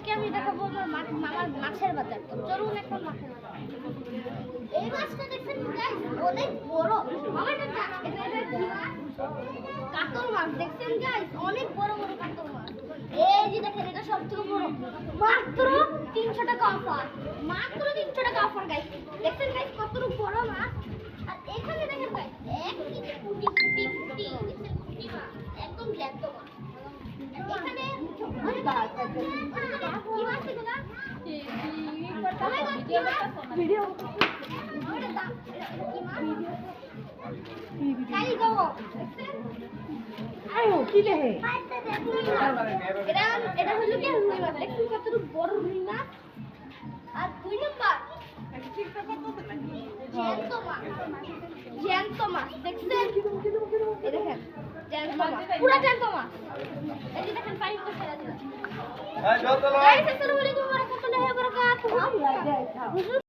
আজকে আমি দেখাবো আমার মামার মাছের বাজার। তো চলুন এখন মাছের বাজার। এই মাছটা দেখছেন গাইস, অনেক বড়। মামা এটা কি মাছ? কাতল মাছ দেখছেন গাইস, অনেক বড় বড় কাতল মাছ। এই যে দেখেন, এটা সবথেকে বড়, মাত্র 300 টাকা অফার, মাত্র 300 টাকা অফার গাইস। দেখছেন গাইস কত বড় মাছ। আর এখানে দেখেন গাইস, এক কেজি পুঁটি দেখছেন, পুঁটি মাছ একদম জ্যান্ত মাছ। এখানে অনেক কি মাছ এগুলা? ভিডিও কালি গো আয়ো কি দেহে এটা হলো কি রুই মাছ। দেখুন কত বড় রুই মাছ। আর 2 নাম্বার জ্যান্ত মাছ দেখছেন, এই দেখেন জ্যান্ত মাছ, পুরো জ্যান্ত মাছ। এই যে দেখেন পানি তো ছেড়ে দিল। গাইস আসসালামু আলাইকুম ওয়া রাহমাতুল্লাহি ওয়া বারাকাতুহু।